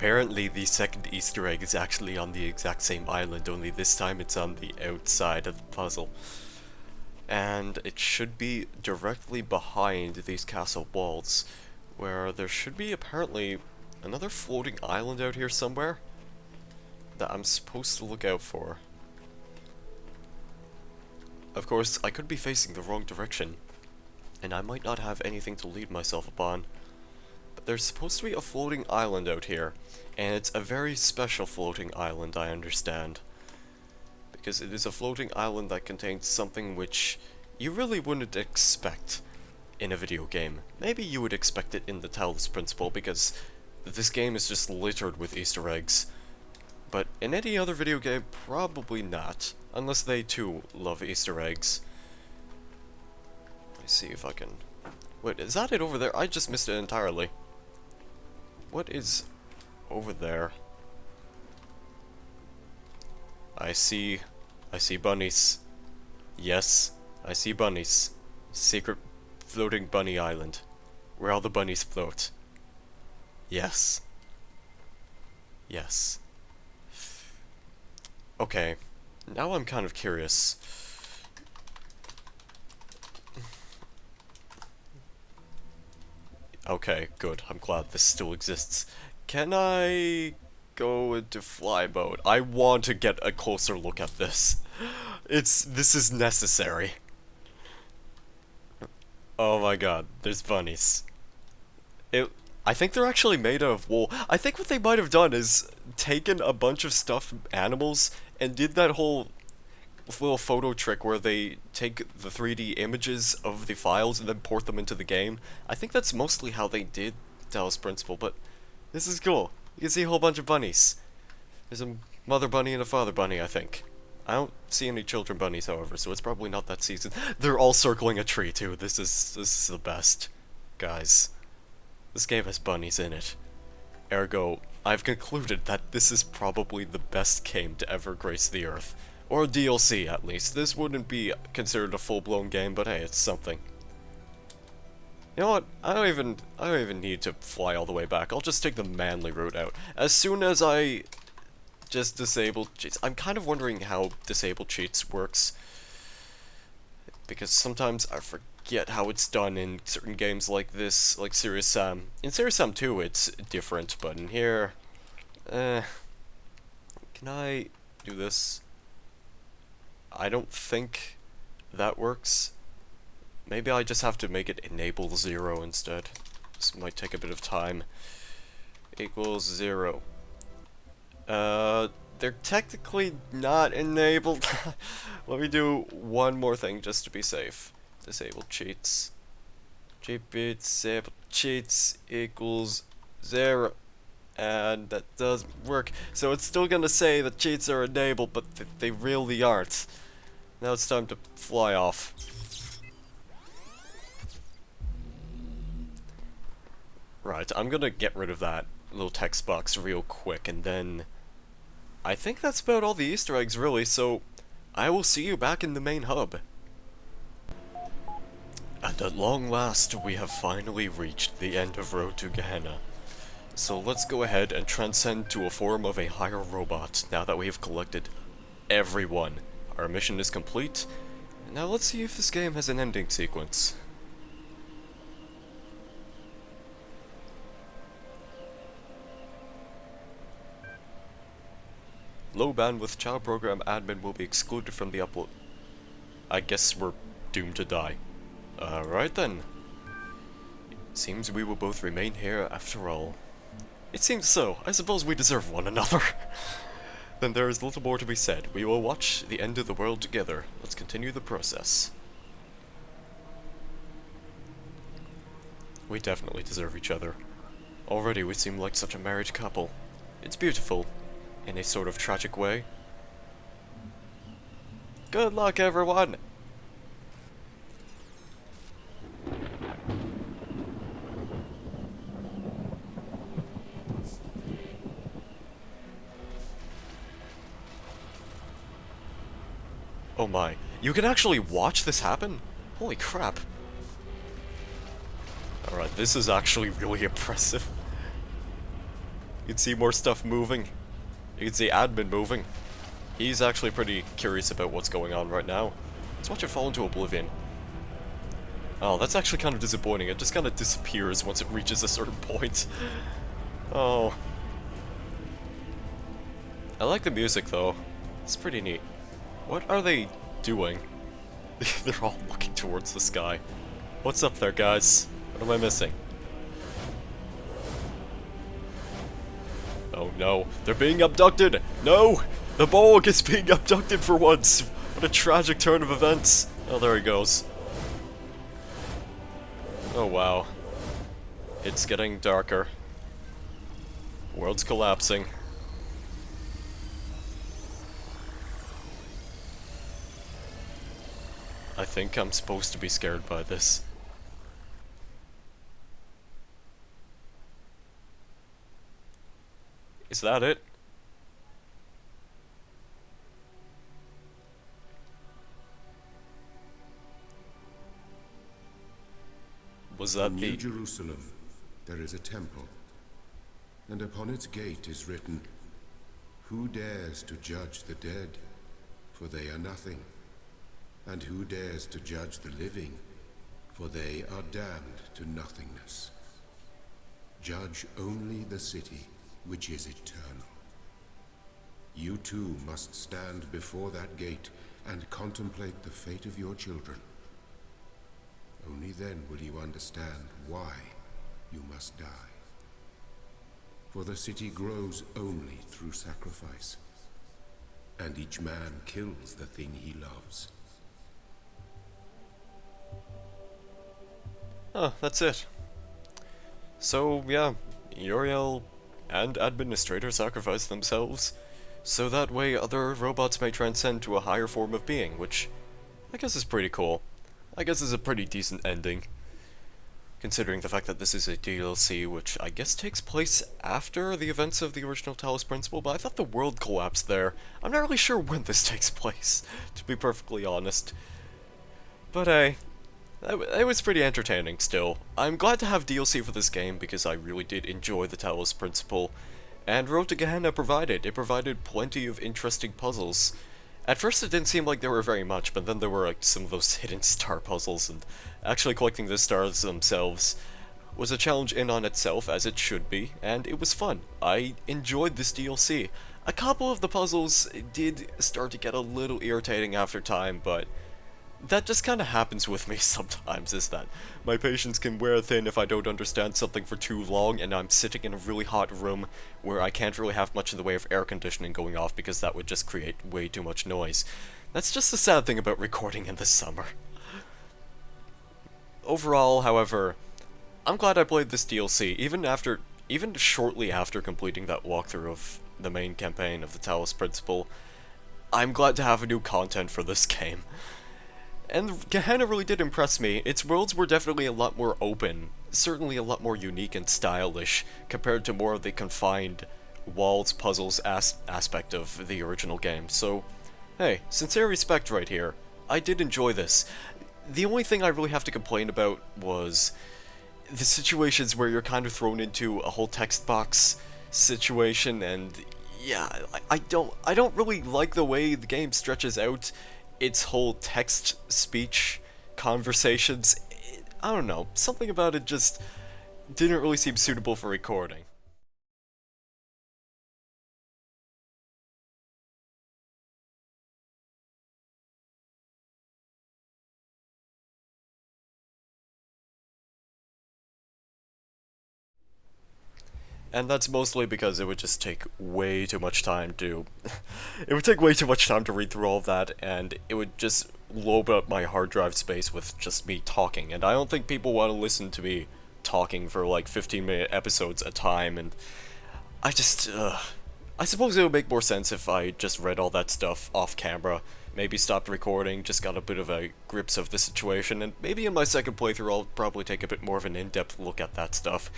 Apparently the second Easter egg is actually on the exact same island, only this time it's on the outside of the puzzle. And it should be directly behind these castle walls, where there should be apparently another floating island out here somewhere that I'm supposed to look out for. Of course, I could be facing the wrong direction, and I might not have anything to lead myself upon. But there's supposed to be a floating island out here, and it's a very special floating island, I understand. Because it is a floating island that contains something which you really wouldn't expect in a video game. Maybe you would expect it in the Talos Principle, because this game is just littered with Easter eggs. But in any other video game, probably not. Unless they too love Easter eggs. Let's see if I can... Wait, is that it over there? I just missed it entirely. What is over there? I see bunnies. Yes, I see bunnies. Secret floating bunny island. Where all the bunnies float. Yes. Yes. Okay, now I'm kind of curious. Okay, good. I'm glad this still exists. Can I go into fly mode? I want to get a closer look at this. This is necessary. Oh my god, there's bunnies. I think they're actually made out of wool. I think what they might have done is taken a bunch of stuffed animals and did that whole little photo trick where they take the 3D images of the files and then port them into the game. I think that's mostly how they did Talos Principle, but this is cool. You can see a whole bunch of bunnies. There's a mother bunny and a father bunny, I think. I don't see any children bunnies, however, so it's probably not that season. They're all circling a tree, too. This is the best. Guys, this game has bunnies in it. Ergo, I've concluded that this is probably the best game to ever grace the Earth. Or DLC, at least. This wouldn't be considered a full-blown game, but hey, it's something. You know what? I don't even need to fly all the way back. I'll just take the manly route out. As soon as I just disable cheats. I'm kind of wondering how disable cheats works. Because sometimes I forget how it's done in certain games like this, like Serious Sam. In Serious Sam 2, it's different, but in here... can I do this? I don't think that works. Maybe I just have to make it enable 0 instead. This might take a bit of time. Equals 0. They're technically not enabled. Let me do one more thing just to be safe. Disable cheats. Disable cheats equals 0. And that doesn't work. So it's still gonna say that cheats are enabled, but they really aren't. Now it's time to fly off. Right, I'm gonna get rid of that little text box real quick, and then... I think that's about all the Easter eggs, really, so... I will see you back in the main hub. And at long last, we have finally reached the end of Road to Gehenna. So let's go ahead and transcend to a form of a higher robot, now that we have collected everyone. Our mission is complete, and now let's see if this game has an ending sequence. Low bandwidth child program admin will be excluded from the upload. I guess we're doomed to die. Alright then. Seems we will both remain here after all. It seems so. I suppose we deserve one another. Then there is little more to be said. We will watch the end of the world together. Let's continue the process. We definitely deserve each other. Already we seem like such a married couple. It's beautiful. In a sort of tragic way. Good luck, everyone! Oh my, you can actually watch this happen? Holy crap. Alright, this is actually really impressive. You can see more stuff moving. You can see admin moving. He's actually pretty curious about what's going on right now. Let's watch it fall into oblivion. Oh, that's actually kind of disappointing. It just kind of disappears once it reaches a certain point. Oh. I like the music, though. It's pretty neat. What are they doing? They're all looking towards the sky. What's up there, guys? What am I missing? Oh no, they're being abducted! No! The Borg is being abducted for once! What a tragic turn of events! Oh, there he goes. Oh wow. It's getting darker. World's collapsing. I think I'm supposed to be scared by this. Is that it? Was that In the... New Jerusalem, there is a temple, and upon its gate is written, "Who dares to judge the dead? For they are nothing. And who dares to judge the living? For they are damned to nothingness. Judge only the city, which is eternal." You too must stand before that gate and contemplate the fate of your children. Only then will you understand why you must die. For the city grows only through sacrifice, and each man kills the thing he loves. Oh, that's it. So, yeah, Uriel and Administrator sacrifice themselves, so that way other robots may transcend to a higher form of being, which I guess is pretty cool. I guess is a pretty decent ending, considering the fact that this is a DLC, which I guess takes place after the events of the original Talos Principle, but I thought the world collapsed there. I'm not really sure when this takes place, to be perfectly honest. But hey, it was pretty entertaining still. I'm glad to have DLC for this game because I really did enjoy the Talos Principle, and Road to Gehenna provided. It provided plenty of interesting puzzles. At first it didn't seem like there were very much, but then there were like some of those hidden star puzzles, and actually collecting the stars themselves was a challenge in on itself, as it should be, and it was fun. I enjoyed this DLC. A couple of the puzzles did start to get a little irritating after time, but that just kind of happens with me sometimes, is that my patience can wear thin if I don't understand something for too long, and I'm sitting in a really hot room where I can't really have much in the way of air conditioning going off because that would just create way too much noise. That's just the sad thing about recording in the summer. Overall, however, I'm glad I played this DLC, even shortly after completing that walkthrough of the main campaign of the Talos Principle. I'm glad to have new content for this game. And Gehenna really did impress me. Its worlds were definitely a lot more open, certainly a lot more unique and stylish, compared to more of the confined walls, puzzles aspect of the original game. So, hey, sincere respect right here. I did enjoy this. The only thing I really have to complain about was the situations where you're kind of thrown into a whole text box situation, and yeah, I don't really like the way the game stretches out its whole text-speech conversations. I don't know, something about it just didn't really seem suitable for recording. And that's mostly because it would just take way too much time to... it would take way too much time to read through all of that, and it would just load up my hard drive space with just me talking, and I don't think people want to listen to me talking for like 15-minute episodes at a time, and I just, I suppose it would make more sense if I just read all that stuff off camera, maybe stopped recording, just got a bit of a grips of the situation, and maybe in my second playthrough I'll probably take a bit more of an in-depth look at that stuff.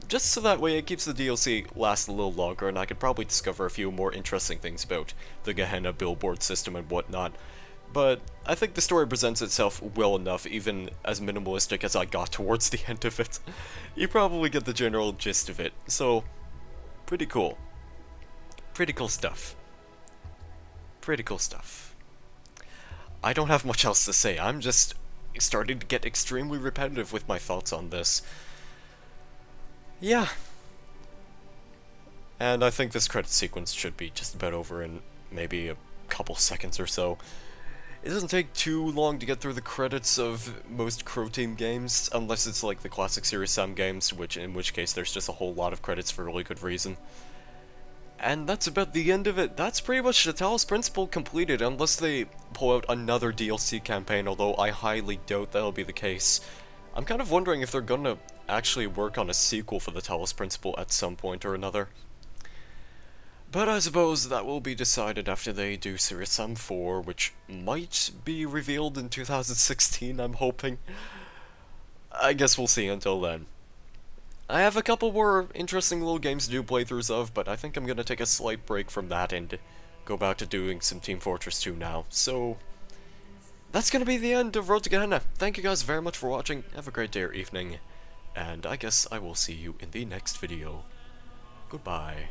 Just so that way it keeps the DLC last a little longer, and I could probably discover a few more interesting things about the Gehenna billboard system and whatnot. But I think the story presents itself well enough, even as minimalistic as I got towards the end of it. You probably get the general gist of it. So, Pretty cool. Pretty cool stuff. Pretty cool stuff. I don't have much else to say. I'm just starting to get extremely repetitive with my thoughts on this. Yeah. And I think this credit sequence should be just about over in maybe a couple seconds or so. It doesn't take too long to get through the credits of most Crow Team games, unless it's like the classic Serious Sam games, in which case there's just a whole lot of credits for really good reason. And that's about the end of it. That's pretty much the Talos Principle completed, unless they pull out another DLC campaign, although I highly doubt that'll be the case. I'm kind of wondering if they're gonna actually work on a sequel for the Talos Principle at some point or another. But I suppose that will be decided after they do Serious Sam 4, which might be revealed in 2016, I'm hoping. I guess we'll see until then. I have a couple more interesting little games to do playthroughs of, but I think I'm gonna take a slight break from that and go back to doing some Team Fortress 2 now. So, that's gonna be the end of Road to Gehenna. Thank you guys very much for watching, have a great day or evening, and I guess I will see you in the next video. Goodbye.